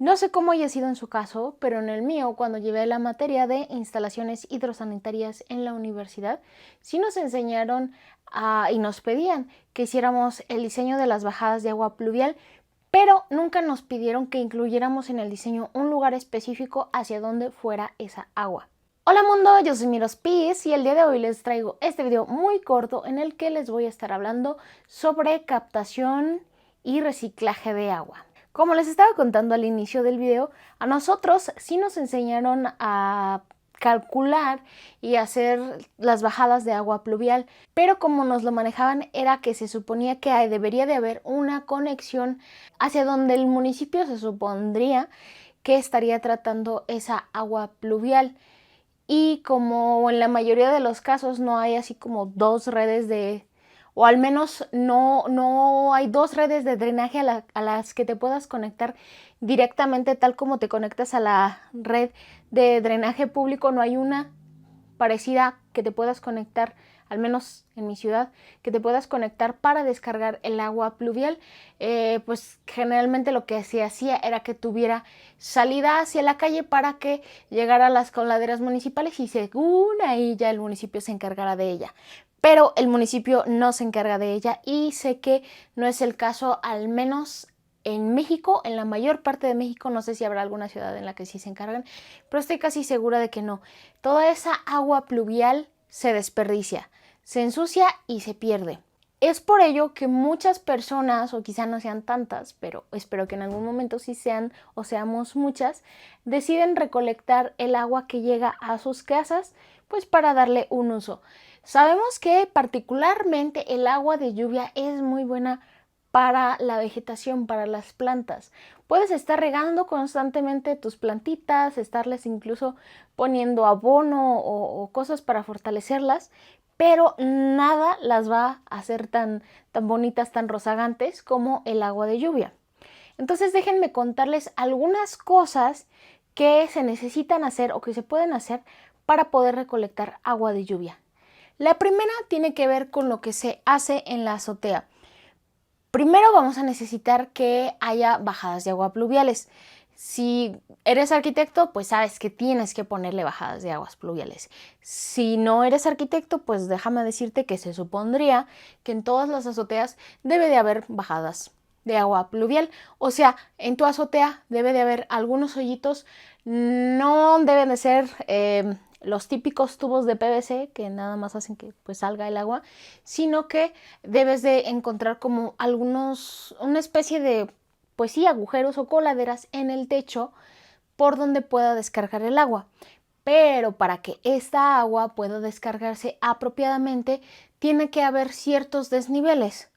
No sé cómo haya sido en su caso, pero en el mío, cuando llevé la materia de instalaciones hidrosanitarias en la universidad, sí nos enseñaron y nos pedían que hiciéramos el diseño de las bajadas de agua pluvial, pero nunca nos pidieron que incluyéramos en el diseño un lugar específico hacia donde fuera esa agua. Hola mundo, yo soy Miros Pies y el día de hoy les traigo este video muy corto en el que les voy a estar hablando sobre captación y reciclaje de agua. Como les estaba contando al inicio del video, a nosotros sí nos enseñaron a calcular y hacer las bajadas de agua pluvial, pero como nos lo manejaban era que se suponía que debería de haber una conexión hacia donde el municipio se supondría que estaría tratando esa agua pluvial. Y como en la mayoría de los casos no hay así como dos redes de, o al menos no hay dos redes de drenaje a las que te puedas conectar directamente tal como te conectas a la red de drenaje público, no hay una parecida que te puedas conectar, al menos en mi ciudad, que te puedas conectar para descargar el agua pluvial. Pues generalmente lo que se hacía era que tuviera salida hacia la calle para que llegara a las coladeras municipales y según ahí ya el municipio se encargara de ella. Pero el municipio no se encarga de ella y sé que no es el caso, al menos en México, en la mayor parte de México. No sé si habrá alguna ciudad en la que sí se encargan, pero estoy casi segura de que no. Toda esa agua pluvial se desperdicia, se ensucia y se pierde. Es por ello que muchas personas, o quizá no sean tantas, pero espero que en algún momento sí sean o seamos muchas, deciden recolectar el agua que llega a sus casas, pues para darle un uso. Sabemos que particularmente el agua de lluvia es muy buena para la vegetación, para las plantas. Puedes estar regando constantemente tus plantitas, estarles incluso poniendo abono o cosas para fortalecerlas, pero nada las va a hacer tan bonitas, tan rozagantes como el agua de lluvia. Entonces déjenme contarles algunas cosas que se necesitan hacer o que se pueden hacer para poder recolectar agua de lluvia. La primera tiene que ver con lo que se hace en la azotea. Primero vamos a necesitar que haya bajadas de agua pluviales. Si eres arquitecto, pues sabes que tienes que ponerle bajadas de aguas pluviales. Si no eres arquitecto, pues déjame decirte que se supondría que en todas las azoteas debe de haber bajadas de agua pluvial. O sea, en tu azotea debe de haber algunos hoyitos, no deben de ser los típicos tubos de PVC que nada más hacen que pues salga el agua, sino que debes de encontrar como una especie de, pues sí, agujeros o coladeras en el techo por donde pueda descargar el agua. Pero para que esta agua pueda descargarse apropiadamente, tiene que haber ciertos desniveles,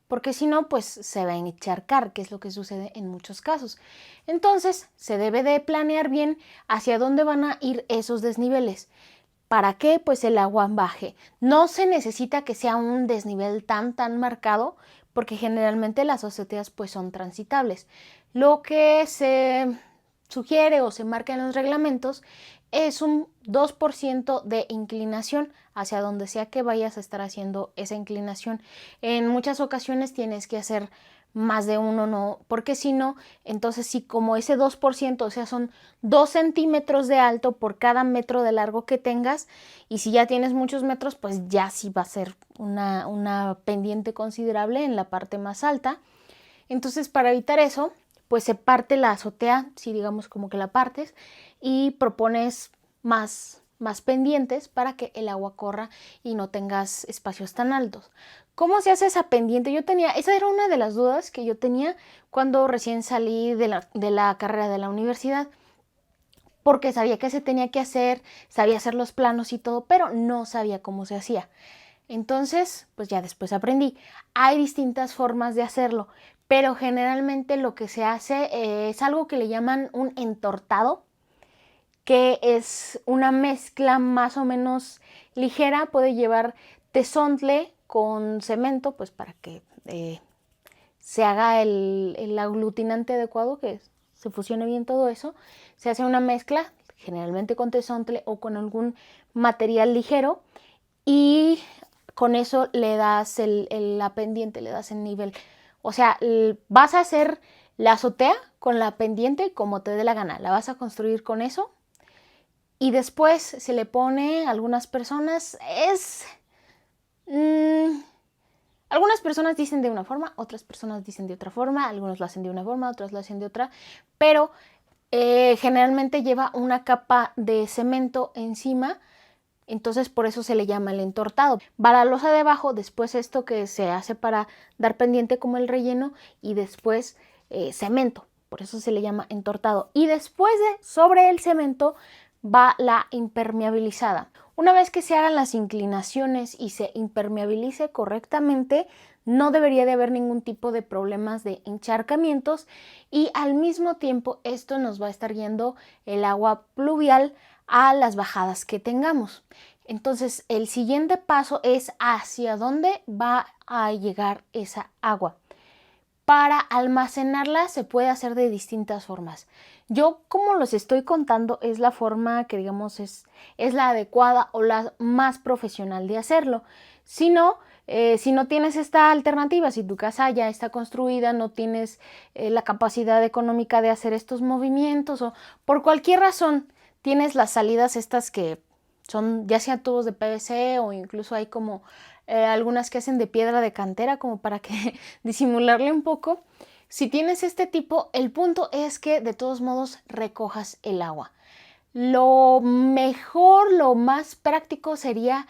porque si no, pues se va a encharcar, que es lo que sucede en muchos casos. Entonces, se debe de planear bien hacia dónde van a ir esos desniveles. ¿Para qué? Pues el agua baje. No se necesita que sea un desnivel tan marcado, porque generalmente las azoteas pues son transitables. Lo que se sugiere o se marca en los reglamentos es un 2% de inclinación hacia donde sea que vayas a estar haciendo esa inclinación. En muchas ocasiones tienes que hacer más de uno, no, porque si no, entonces si como ese 2%, o sea, son 2 centímetros de alto por cada metro de largo que tengas, y si ya tienes muchos metros, pues ya sí va a ser una pendiente considerable en la parte más alta. Entonces, para evitar eso, pues se parte la azotea, si digamos como que la partes, y propones más pendientes para que el agua corra y no tengas espacios tan altos. ¿Cómo se hace esa pendiente? Esa era una de las dudas que yo tenía cuando recién salí de la carrera de la universidad, porque sabía que se tenía que hacer, sabía hacer los planos y todo, pero no sabía cómo se hacía. Entonces, pues ya después aprendí. Hay distintas formas de hacerlo, pero generalmente lo que se hace es algo que le llaman un entortado, que es una mezcla más o menos ligera. Puede llevar tezontle con cemento, pues para que se haga el aglutinante adecuado, que se fusione bien todo eso. Se hace una mezcla, generalmente con tezontle o con algún material ligero, y con eso le das la pendiente, le das el nivel. O sea, vas a hacer la azotea con la pendiente como te dé la gana. La vas a construir con eso. Y después se le pone a algunas personas, algunas personas dicen de una forma, otras personas dicen de otra forma, algunos lo hacen de una forma, otros lo hacen de otra, pero generalmente lleva una capa de cemento encima, entonces por eso se le llama el entortado. Va la losa debajo, después esto que se hace para dar pendiente como el relleno y después cemento, por eso se le llama entortado. Y después sobre el cemento va la impermeabilizada. Una vez que se hagan las inclinaciones y se impermeabilice correctamente, no debería de haber ningún tipo de problemas de encharcamientos y al mismo tiempo esto nos va a estar yendo el agua pluvial a las bajadas que tengamos. Entonces el siguiente paso es hacia dónde va a llegar esa agua. Para almacenarla se puede hacer de distintas formas. Yo, como los estoy contando, es la forma que digamos es la adecuada o la más profesional de hacerlo. Si no tienes esta alternativa, si tu casa ya está construida, no tienes la capacidad económica de hacer estos movimientos o por cualquier razón tienes las salidas estas que son ya sea tubos de PVC o incluso hay como algunas que hacen de piedra de cantera como para que disimularle un poco. Si tienes este tipo, el punto es que de todos modos recojas el agua. Lo mejor, lo más práctico sería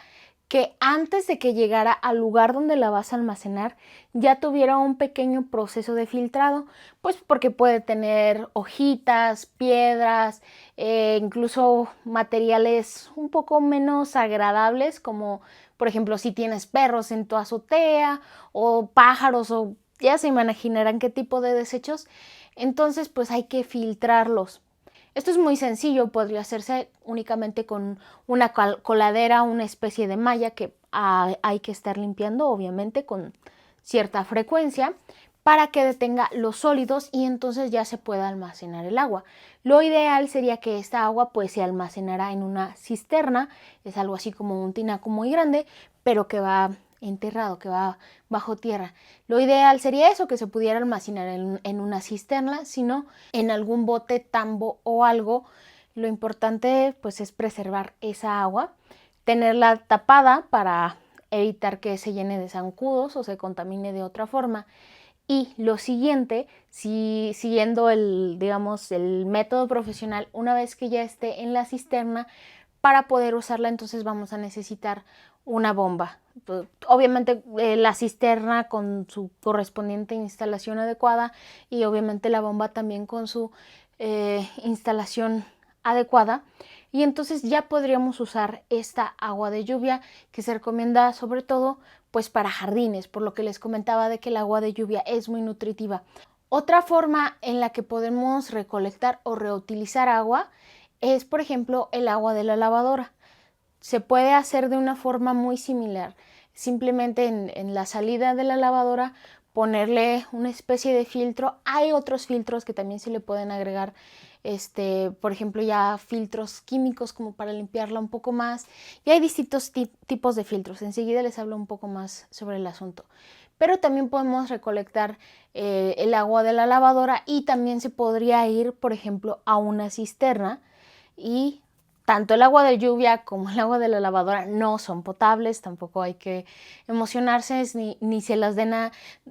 que antes de que llegara al lugar donde la vas a almacenar ya tuviera un pequeño proceso de filtrado, pues porque puede tener hojitas, piedras, incluso materiales un poco menos agradables, como por ejemplo si tienes perros en tu azotea o pájaros o ya se imaginarán qué tipo de desechos, entonces pues hay que filtrarlos. Esto es muy sencillo, podría hacerse únicamente con una coladera, una especie de malla que hay que estar limpiando obviamente con cierta frecuencia para que detenga los sólidos y entonces ya se pueda almacenar el agua. Lo ideal sería que esta agua pues se almacenara en una cisterna, es algo así como un tinaco muy grande, pero que va enterrado, que va bajo tierra. Lo ideal sería eso, que se pudiera almacenar en una cisterna, sino en algún bote, tambo o algo. Lo importante pues es preservar esa agua, tenerla tapada para evitar que se llene de zancudos o se contamine de otra forma. Y lo siguiente, si siguiendo digamos, el método profesional, una vez que ya esté en la cisterna, para poder usarla entonces vamos a necesitar una bomba. Obviamente la cisterna con su correspondiente instalación adecuada y obviamente la bomba también con su instalación adecuada. Y entonces ya podríamos usar esta agua de lluvia que se recomienda sobre todo pues para jardines, por lo que les comentaba de que el agua de lluvia es muy nutritiva. Otra forma en la que podemos recolectar o reutilizar agua es, por ejemplo, el agua de la lavadora. Se puede hacer de una forma muy similar. Simplemente en la salida de la lavadora ponerle una especie de filtro. Hay otros filtros que también se le pueden agregar, por ejemplo, ya filtros químicos como para limpiarla un poco más. Y hay distintos tipos de filtros. Enseguida les hablo un poco más sobre el asunto. Pero también podemos recolectar el agua de la lavadora y también se podría ir, por ejemplo, a una cisterna y tanto el agua de lluvia como el agua de la lavadora no son potables, tampoco hay que emocionarse, ni se las den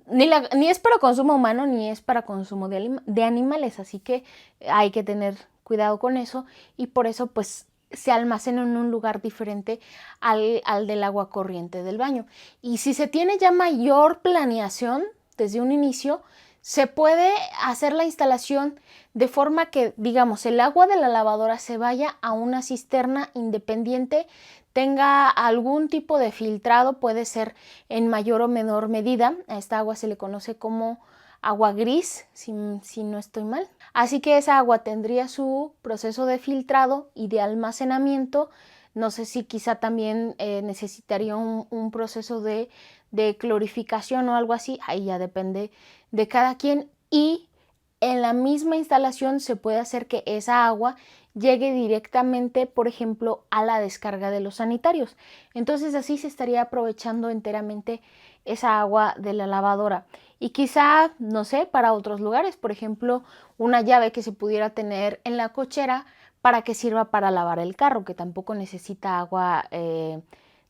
ni es para consumo humano, ni es para consumo de animales, así que hay que tener cuidado con eso y por eso pues se almacena en un lugar diferente al del agua corriente del baño. Y si se tiene ya mayor planeación desde un inicio, se puede hacer la instalación de forma que, digamos, el agua de la lavadora se vaya a una cisterna independiente, tenga algún tipo de filtrado, puede ser en mayor o menor medida. A esta agua se le conoce como agua gris, si no estoy mal. Así que esa agua tendría su proceso de filtrado y de almacenamiento. No sé si quizá también necesitaría un proceso de clorificación o algo así. Ahí ya depende de cada quien. Y en la misma instalación se puede hacer que esa agua llegue directamente, por ejemplo, a la descarga de los sanitarios. Entonces así se estaría aprovechando enteramente esa agua de la lavadora. Y quizá, no sé, para otros lugares, por ejemplo, una llave que se pudiera tener en la cochera para que sirva para lavar el carro, que tampoco necesita agua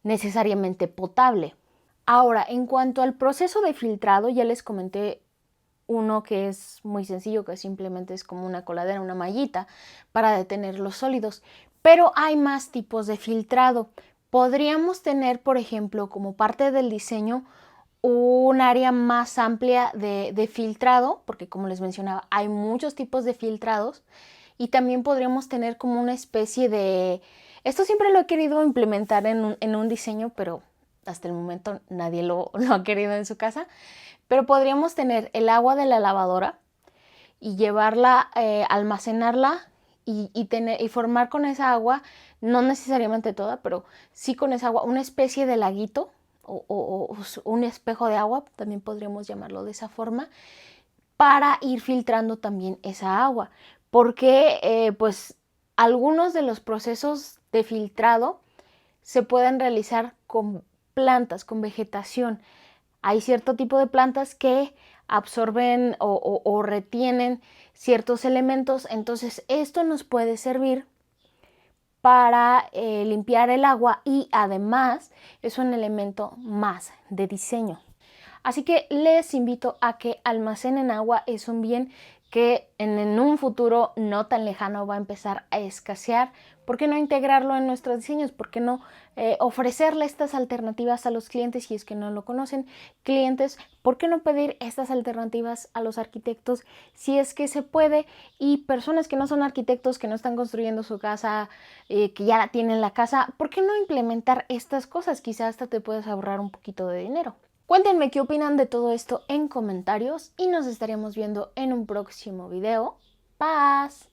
necesariamente potable. Ahora, en cuanto al proceso de filtrado, ya les comenté uno que es muy sencillo, que simplemente es como una coladera, una mallita para detener los sólidos. Pero hay más tipos de filtrado. Podríamos tener, por ejemplo, como parte del diseño, un área más amplia de filtrado, porque como les mencionaba, hay muchos tipos de filtrados. Y también podríamos tener como una especie de... Esto siempre lo he querido implementar en un diseño, pero hasta el momento nadie lo ha querido en su casa. Pero podríamos tener el agua de la lavadora y llevarla, almacenarla y formar con esa agua, no necesariamente toda, pero sí con esa agua, una especie de laguito o un espejo de agua, también podríamos llamarlo de esa forma, para ir filtrando también esa agua. Porque pues algunos de los procesos de filtrado se pueden realizar con plantas, con vegetación. Hay cierto tipo de plantas que absorben o retienen ciertos elementos, entonces esto nos puede servir para limpiar el agua y además es un elemento más de diseño. Así que les invito a que almacenen agua, es un bien que en un futuro no tan lejano va a empezar a escasear. ¿Por qué no integrarlo en nuestros diseños? ¿Por qué no ofrecerle estas alternativas a los clientes si es que no lo conocen? Clientes, ¿por qué no pedir estas alternativas a los arquitectos si es que se puede? Y personas que no son arquitectos, que no están construyendo su casa, que ya la tienen la casa, ¿por qué no implementar estas cosas? Quizás hasta te puedes ahorrar un poquito de dinero. Cuéntenme qué opinan de todo esto en comentarios y nos estaremos viendo en un próximo video. ¡Paz!